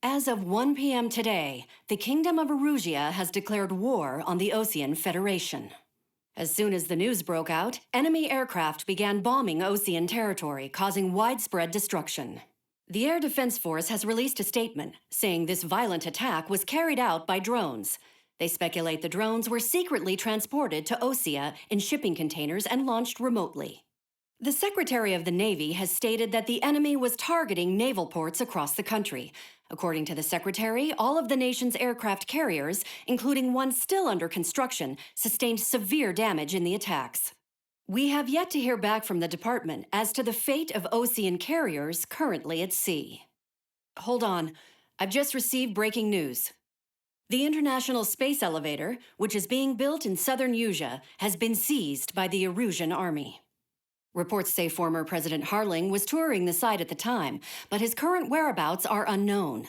As of 1 p.m. today, the Kingdom of Erusia has declared war on the Osean Federation. As soon as the news broke out, enemy aircraft began bombing Osean territory, causing widespread destruction. The Air Defense Force has released a statement saying this violent attack was carried out by drones. They speculate the drones were secretly transported to Osea in shipping containers and launched remotely. The Secretary of the Navy has stated that the enemy was targeting naval ports across the country. According to the Secretary, all of the nation's aircraft carriers, including one still under construction, sustained severe damage in the attacks. We have yet to hear back from the department as to the fate of Osean carriers currently at sea. Hold on, I've just received breaking news. The International Space Elevator, which is being built in southern Usea, has been seized by the Erusian Army. Reports say former President Harling was touring the site at the time, but his current whereabouts are unknown.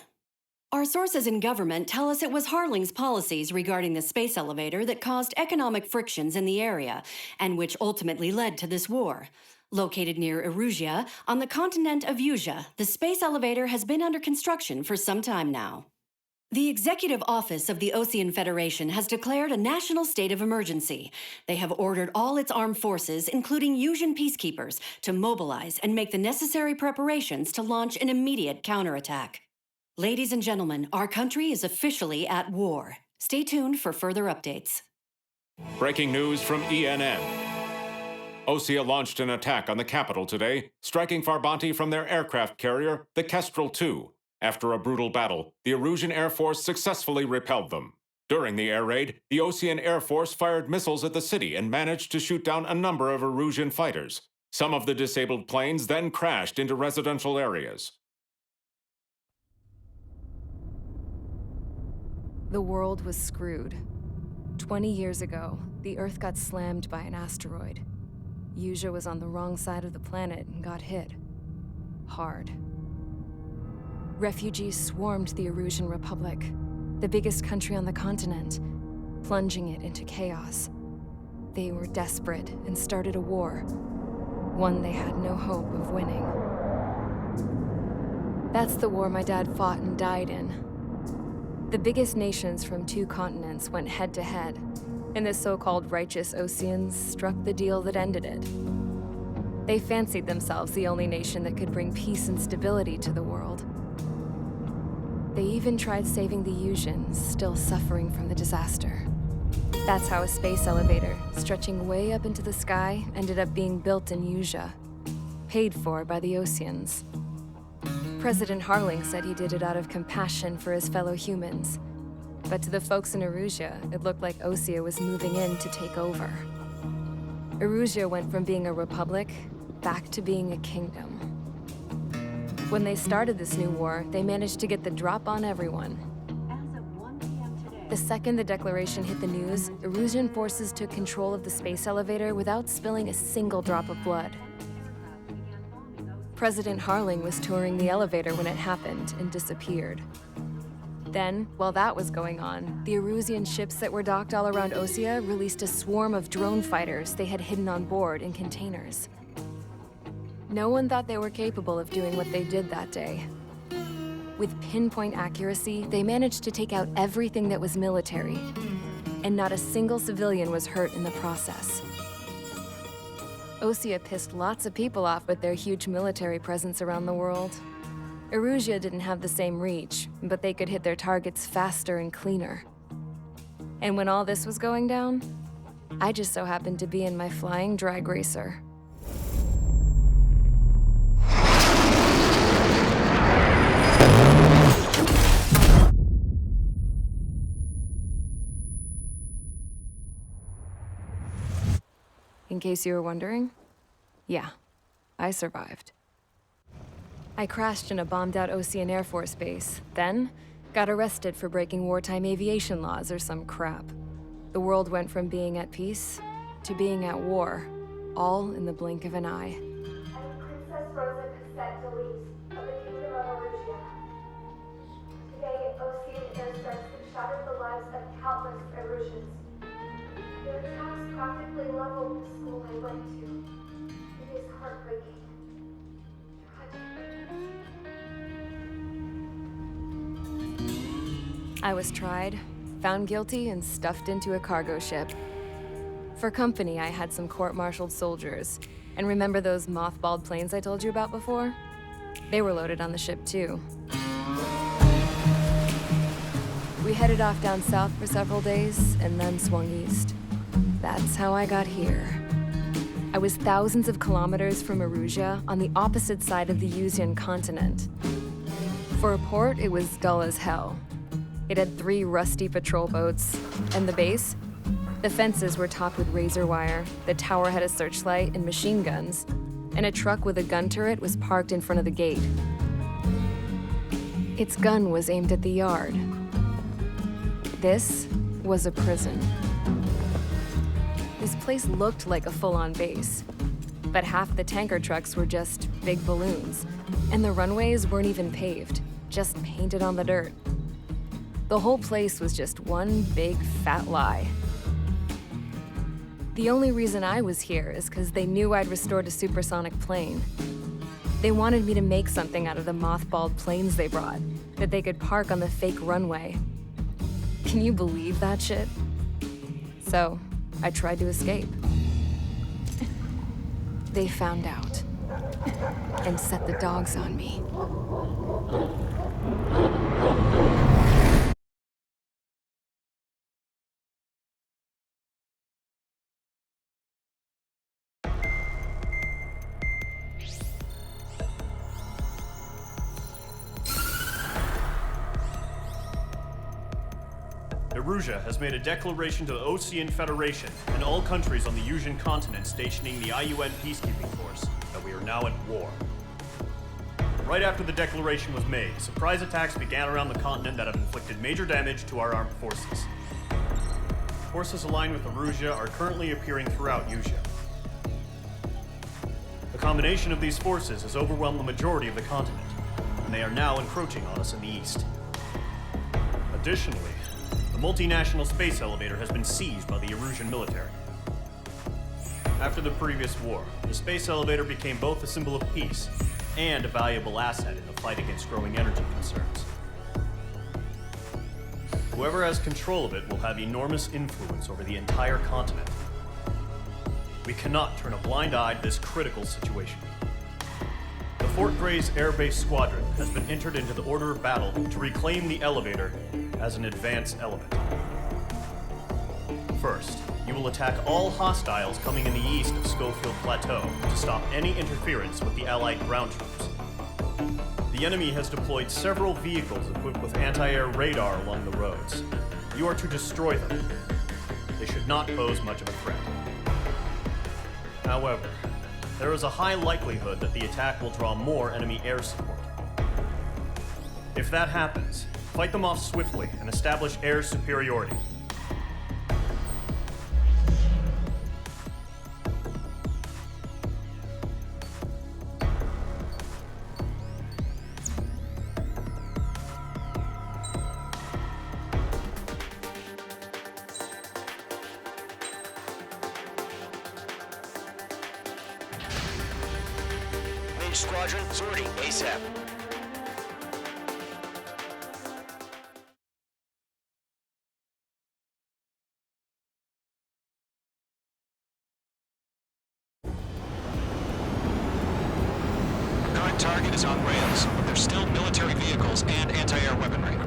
Our sources in government tell us it was Harling's policies regarding the space elevator that caused economic frictions in the area, and which ultimately led to this war. Located near Erusia, on the continent of Usea, the space elevator has been under construction for some time now. The Executive Office of the Osean Federation has declared a national state of emergency. They have ordered all its armed forces, including Usian peacekeepers, to mobilize and make the necessary preparations to launch an immediate counterattack. Ladies and gentlemen, our country is officially at war. Stay tuned for further updates. Breaking news from ENN. Osea launched an attack on the capital today, striking Farbanti from their aircraft carrier, the Kestrel II. After a brutal battle, the Erusian Air Force successfully repelled them. During the air raid, the Osean Air Force fired missiles at the city and managed to shoot down a number of Erusian fighters. Some of the disabled planes then crashed into residential areas. The world was screwed. 20 years ago, the Earth got slammed by an asteroid. Usea was on the wrong side of the planet and got hit. Hard. Refugees swarmed the Erusian Republic, the biggest country on the continent, plunging it into chaos. They were desperate and started a war, one they had no hope of winning. That's the war my dad fought and died in. The biggest nations from 2 continents went head-to-head, and the so-called righteous Oseans struck the deal that ended it. They fancied themselves the only nation that could bring peace and stability to the world. They even tried saving the Usians, still suffering from the disaster. That's how a space elevator, stretching way up into the sky, ended up being built in Usea, paid for by the Oseans. President Harling said he did it out of compassion for his fellow humans. But to the folks in Erusia, it looked like Osea was moving in to take over. Erusia went from being a republic back to being a kingdom. When they started this new war, they managed to get the drop on everyone. As of 1 p.m. today, The second the declaration hit the news, Erusian forces took control of the space elevator without spilling a single drop of blood. President Harling was touring the elevator when it happened and disappeared. Then, while that was going on, the Erusian ships that were docked all around Osea released a swarm of drone fighters they had hidden on board in containers. No one thought they were capable of doing what they did that day. With pinpoint accuracy, they managed to take out everything that was military, and not a single civilian was hurt in the process. Osea pissed lots of people off with their huge military presence around the world. Erusia didn't have the same reach, but they could hit their targets faster and cleaner. And when all this was going down, I just so happened to be in my flying drag racer. In case you were wondering, yeah, I survived. I crashed in a bombed-out Osean Air Force base, then got arrested for breaking wartime aviation laws or some crap. The world went from being at peace to being at war, all in the blink of an eye. I'm Princess Rosa Cassette Delise of the Kingdom of Erusia. Today, Osean airstrikes have shattered the lives of countless Erusians. Their attacks practically leveled the school I went to. It is heartbreaking. Tragic. I was tried, found guilty, and stuffed into a cargo ship. For company, I had some court-martialed soldiers. And remember those mothballed planes I told you about before? They were loaded on the ship, too. We headed off down south for several days, and then swung east. That's how I got here. I was thousands of kilometers from Erusia, on the opposite side of the Usian continent. For a port, it was dull as hell. It had 3 rusty patrol boats, and the base? The fences were topped with razor wire, the tower had a searchlight and machine guns, and a truck with a gun turret was parked in front of the gate. Its gun was aimed at the yard. This was a prison. This place looked like a full-on base, but half the tanker trucks were just big balloons, and the runways weren't even paved, just painted on the dirt. The whole place was just one big fat lie. The only reason I was here is because they knew I'd restored a supersonic plane. They wanted me to make something out of the mothballed planes they brought, that they could park on the fake runway. Can you believe that shit? So, I tried to escape. They found out and set the dogs on me. Erusia has made a declaration to the Ocean Federation and all countries on the Usian continent stationing the IUN peacekeeping force that we are now at war. Right after the declaration was made, surprise attacks began around the continent that have inflicted major damage to our armed forces. Forces aligned with Erusia are currently appearing throughout Usia. The combination of these forces has overwhelmed the majority of the continent, and they are now encroaching on us in the east. Additionally, the multinational space elevator has been seized by the Erusian military. After the previous war, the space elevator became both a symbol of peace and a valuable asset in the fight against growing energy concerns. Whoever has control of it will have enormous influence over the entire continent. We cannot turn a blind eye to this critical situation. The Fort Gray's Air Base Squadron has been entered into the order of battle to reclaim the elevator as an advance element. First, you will attack all hostiles coming in the east of Schofield Plateau to stop any interference with the Allied ground troops. The enemy has deployed several vehicles equipped with anti-air radar along the roads. You are to destroy them. They should not pose much of a threat. However, there is a high likelihood that the attack will draw more enemy air support. If that happens, fight them off swiftly and establish air superiority. Main squadron sorting ASAP. Current target is on rails, but there's still military vehicles and anti-air weaponry.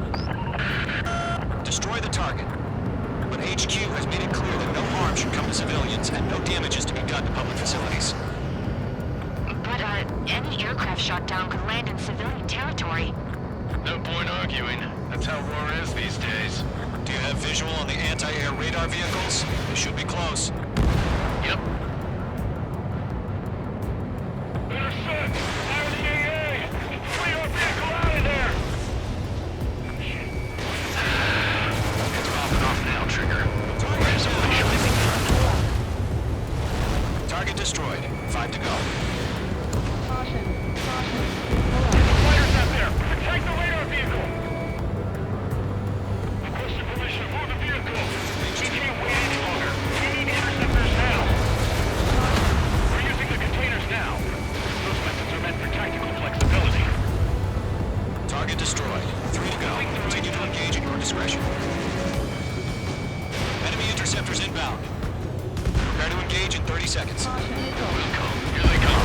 Destroy the target. But HQ has made it clear that no harm should come to civilians and no damage is to be done to public facilities. But, any aircraft shot down could land in civilian territory. No point arguing. That's how war is these days. Do you have visual on the anti-air radar vehicles? They should be close. Yep. Intercept! RCAA! Flee our vehicle out of there! It's popping off now, Trigger. Target destroyed. 5 to go. Fighters out there! Protect the radar vehicle! Requesting permission to move the vehicle. We can't wait any longer. We need interceptors now. 3 to go. Continue to engage at your discretion. Enemy interceptors inbound. Prepare to engage in 30 seconds. Here they come.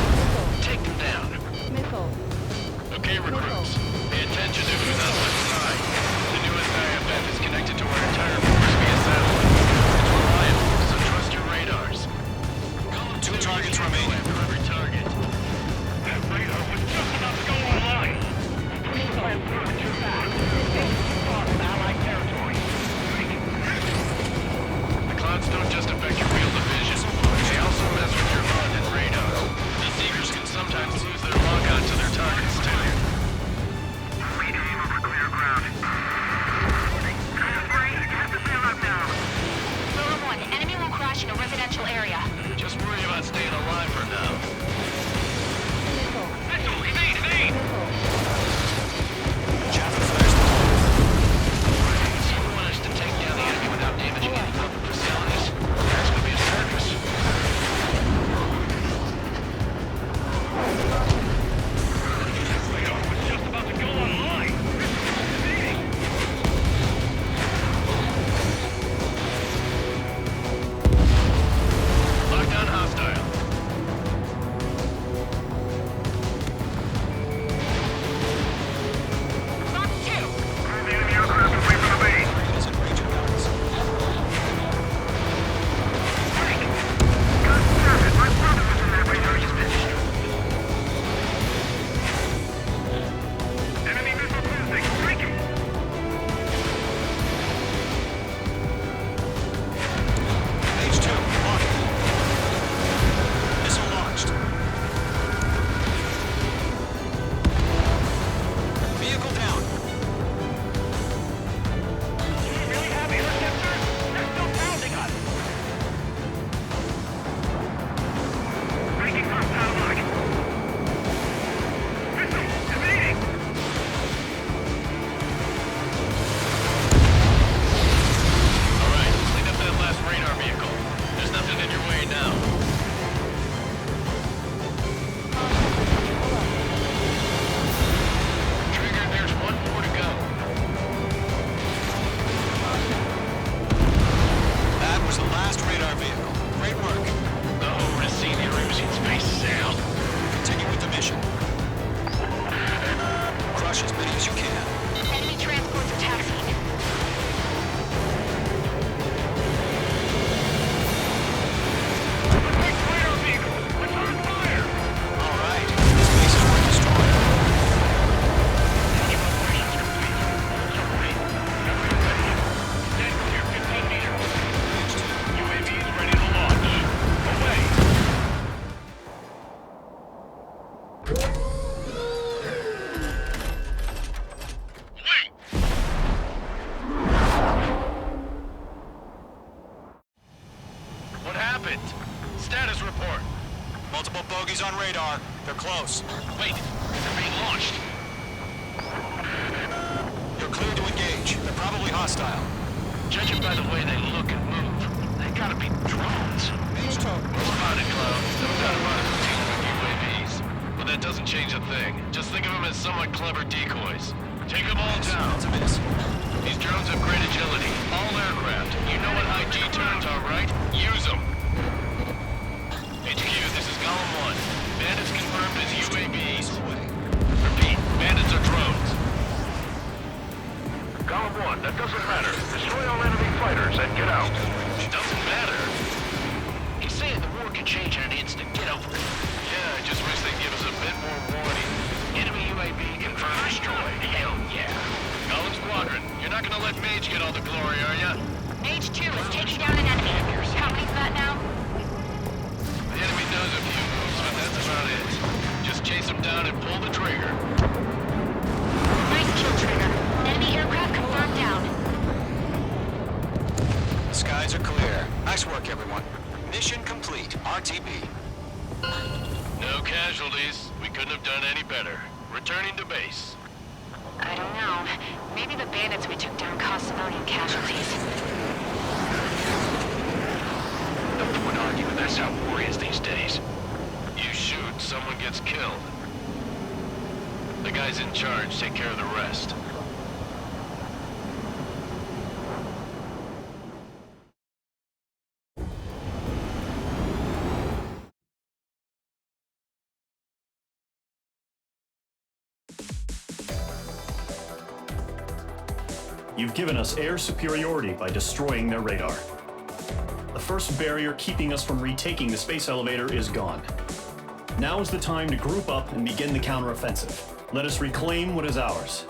Take them down. Missile. Okay, recruits. Pay attention to who's on what side. The newest IFF is connected to our entire force via satellite. It's reliable, so trust your radars. 2 targets remain. After every target. That radar was just about to go online. Plan through too fast. Cross Allied territory. The clouds don't just affect your field of vision. They also mess with your HUD and radar. The Seekers can sometimes lose their lock-on to their targets, too. We aim over clear ground. Have to sail up now. Rover 1, enemy will crash in a residential area. Just worry about staying alive for now. Missile! Evade! Chapter flares the So you want us to take down the enemy without damaging any public facilities? That's gonna be a circus. Radar was just about to go online. Lockdown hostile. Fox 2. The enemy aircraft away from the base. is in range of bounds. God damn it, my brother was in that radar just finished. Enemy missile cruising, breaking. H2, locked. Missile launched. Vehicle down. Do you really have interceptors? They're still pounding us. Breaking hostile lock. Missile, evading. All right, clean up that last radar vehicle. There's nothing in your way now. Trigger, there's 1 more to go. That was the last radar vehicle. Great work. Oh, to see the Erusian space sail. Continue with the mission. Crush as many as you can. Enemy transports are taxiing. Protect radar vehicle! Return fire! All right. This base is worth destroying. Operations complete. Separate. Everyone ready. Stand clear 15 meters. UAVs ready to launch. Away! Wait! What happened? Status report. Multiple bogies on radar. They're close. Wait, they're being launched. You're cleared to engage. They're probably hostile. Judging by the way they look and move, they gotta be drones. Spotted clouds, no doubt about it, teamed with UAVs. But that doesn't change a thing. Just think of them as somewhat clever decoys. Take them all down. It's a miss. These drones have great agility. All aircraft. You know what IG turns are, right? Use them. HQ, this is Column 1. Bandits confirmed as UAVs. Repeat, bandits are drones. Column 1, that doesn't matter. Destroy all enemy fighters and get out. Doesn't matter? He's saying the war can change in an instant. Get over it. Yeah, I just wish they'd give us a bit more warning. Enemy UAV confirmed destroyed. Hell yeah. Column Squadron, you're not gonna let Mage get all the glory, are ya? H2 is taking down an enemy. How many's that now? The enemy does a few moves, but that's about it. Just chase them down and pull the trigger. Nice kill, Trigger. Enemy aircraft confirmed down. The skies are clear. Nice work, everyone. Mission complete. RTB. No casualties. We couldn't have done any better. Returning to base. I don't know. Maybe the bandits we took down caused civilian casualties. No point arguing. That's how war is these days. You shoot, someone gets killed. The guys in charge take care of the rest. You've given us air superiority by destroying their radar. The first barrier keeping us from retaking the space elevator is gone. Now is the time to group up and begin the counteroffensive. Let us reclaim what is ours.